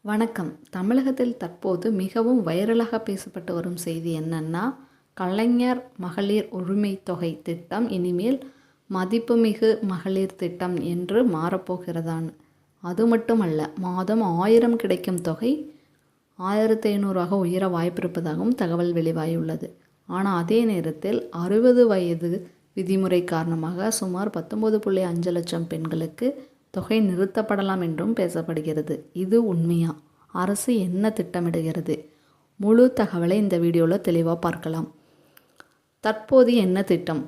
வணக்கம். தமிழகத்தில் தற்போது மிகவும் வைரலாக பேசப்பட்டு வரும் செய்தி என்னன்னா, கலைஞர் மகளிர் உரிமைத் தொகை திட்டம் இனிமேல் மதிப்புமிகு மகளிர் திட்டம் என்று மாறப்போகிறதான்னு. அது மட்டுமல்ல, மாதம் 1000 கிடைக்கும் தொகை 1500 உயர வாய்ப்பிருப்பதாகவும் தகவல் வெளியாகியுள்ளது. ஆனால் அதே நேரத்தில் 60 வயது விதிமுறை காரணமாக சுமார் 19.5 லட்சம் பெண்களுக்கு தொகை நிறுத்தப்படலாம் என்றும் பேசப்படுகிறது. இது உண்மையா? அரசு என்ன திட்டமிடுகிறது? முழு தகவலை இந்த வீடியோவில் தெளிவாக பார்க்கலாம். தற்போது என்ன திட்டம்?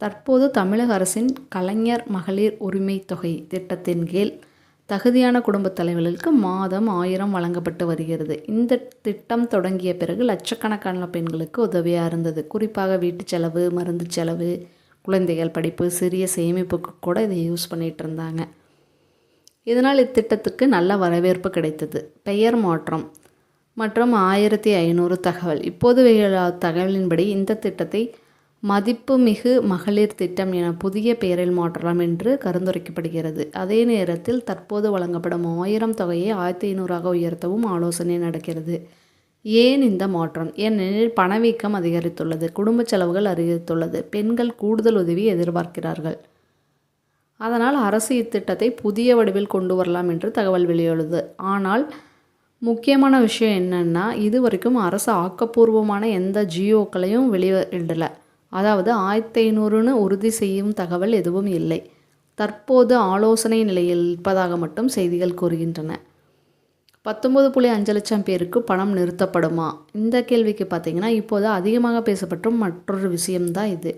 தற்போது தமிழக அரசின் கலைஞர் மகளிர் உரிமை தொகை திட்டத்தின் கீழ் தகுதியான குடும்பத் தலைவர்களுக்கு மாதம் 1000 வழங்கப்பட்டு வருகிறது. இந்த திட்டம் தொடங்கிய பிறகு லட்சக்கணக்கான பெண்களுக்கு உதவியாக இருந்தது. குறிப்பாக வீட்டு செலவு, மருந்து செலவு, குழந்தைகள் படிப்பு, சிறிய சேமிப்புக்கு கூட இதை யூஸ் பண்ணிகிட்டு இருந்தாங்க. இதனால் இத்திட்டத்துக்கு நல்ல வரவேற்பு கிடைத்தது. பெயர் மாற்றம் மற்றும் 1500 தகவல். இப்போது தகவலின்படி இந்த திட்டத்தை மதிப்புமிகு மகளிர் திட்டம் என புதிய பெயரில் மாற்றலாம் என்று கருந்துரைக்கப்படுகிறது. அதே நேரத்தில் தற்போது வழங்கப்படும் 1000 தொகையை 1500 உயர்த்தவும் ஆலோசனை நடக்கிறது. ஏன் இந்த மாற்றம்? ஏனெனில் பணவீக்கம் அதிகரித்துள்ளது, குடும்ப செலவுகள் அதிகரித்துள்ளது, பெண்கள் கூடுதல் உதவி எதிர்பார்க்கிறார்கள். அதனால் அரசு இத்திட்டத்தை புதிய வடிவில் கொண்டு வரலாம் என்று தகவல் வெளியுள்ளது. ஆனால் முக்கியமான விஷயம் என்னென்னா, இதுவரைக்கும் அரசு ஆக்கப்பூர்வமான எந்த ஜியோக்களையும் வெளியிடலை. அதாவது 1500ன்னு உறுதி செய்யும் தகவல் எதுவும் இல்லை. தற்போது ஆலோசனை நிலையில் இருப்பதாக மட்டும் செய்திகள் கூறுகின்றன. 19.5 லட்சம் பேருக்கு பணம் நிறுத்தப்படுமா? இந்த கேள்விக்கு பார்த்திங்கன்னா, இப்போது அதிகமாக பேசப்படும் மற்றொரு விஷயம்தான் இது.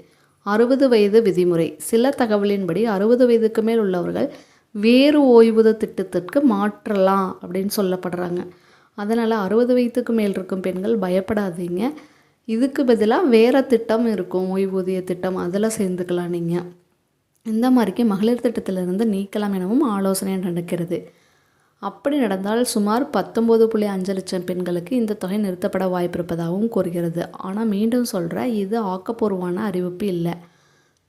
60 வயது விதிமுறை. சில தகவலின்படி 60 வயதுக்கு மேல் உள்ளவர்கள் வேறு ஓய்வூதிய திட்டத்திற்கு மாற்றலாம் அப்படின்னு சொல்லப்படுறாங்க. அதனால் 60 வயதுக்கு மேல் இருக்கும் பெண்கள் பயப்படாதீங்க. இதுக்கு பதிலாக வேறு திட்டம் இருக்கும், ஓய்வூதிய திட்டம், அதில் சேர்ந்துக்கலாம். நீங்கள் இந்த மாதிரிக்கு மகளிர் திட்டத்திலிருந்து நீக்கலாம் எனவும் ஆலோசனை நடக்கிறது. அப்படி நடந்தால் சுமார் 19.5 லட்சம் பெண்களுக்கு இந்த தொகை நிறுத்தப்பட வாய்ப்பிருப்பதாகவும் கூறுகிறது. ஆனால் மீண்டும் சொல்கிறேன், இது ஆக்கப்பூர்வமான அறிவிப்பு இல்லை.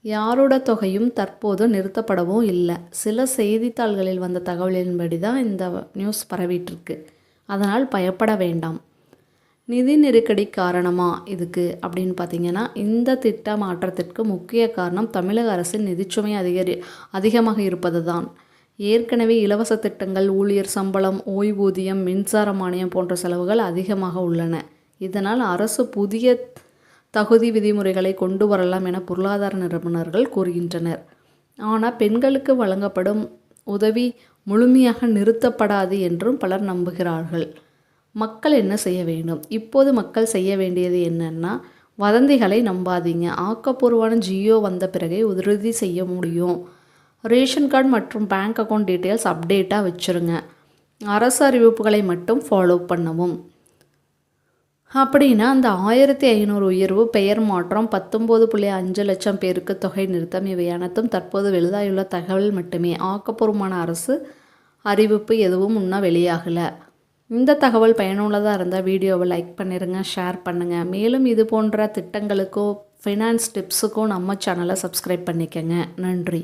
யாரோட தொகையும் தற்போது நிறுத்தப்படவும் இல்லை. சில செய்தித்தாள்களில் வந்த தகவலின்படி தான் இந்த நியூஸ் பரவிட்டுருக்கு. அதனால் பயப்பட வேண்டாம். நிதி நெருக்கடி காரணமா இதுக்கு அப்படின்னு பார்த்தீங்கன்னா, இந்த திட்ட மாற்றத்திற்கு முக்கிய காரணம் தமிழக அரசின் நிதிச்சுமை அதிகமாக இருப்பது தான். ஏற்கனவே இலவச திட்டங்கள், ஊழியர் சம்பளம், ஓய்வூதியம், மின்சார மானியம் போன்ற செலவுகள் அதிகமாக உள்ளன. இதனால் அரசு புதிய தகுதி விதிமுறைகளை கொண்டு வரலாம் என பொருளாதார நிபுணர்கள் கூறுகின்றனர். ஆனால் பெண்களுக்கு வழங்கப்படும் உதவி முழுமையாக நிறுத்தப்படாது என்றும் பலர் நம்புகிறார்கள். மக்கள் என்ன செய்ய வேண்டும்? இப்போது மக்கள் செய்ய வேண்டியது என்னன்னா, வதந்திகளை நம்பாதீங்க. ஆக்கப்பூர்வமான ஜியோ வந்த பிறகே உறுதி செய்ய முடியும். ரேஷன் கார்டு மற்றும் பேங்க் அக்கௌண்ட் டீட்டெயில்ஸ் அப்டேட்டாக வச்சுருங்க. அரசு அறிவிப்புகளை மட்டும் ஃபாலோ பண்ணவும். அப்படின்னா அந்த 1500 உயர்வு, பெயர் மாற்றம், 19.5 லட்சம் பேருக்கு தொகை நிறுத்தம், இவை அனைத்தும் தற்போது வெளியாகியுள்ள தகவல் மட்டுமே. ஆக்கப்பூர்வமான அரசு அறிவிப்பு எதுவும் இன்னும் வெளியாகலை. இந்த தகவல் பயனுள்ளதாக இருந்தால் வீடியோவை லைக் பண்ணிடுங்க, ஷேர் பண்ணுங்கள். மேலும் இது போன்ற திட்டங்களுக்கோ ஃபைனான்ஸ் டிப்ஸுக்கோ நம்ம சேனலை சப்ஸ்கிரைப் பண்ணிக்கங்க. நன்றி.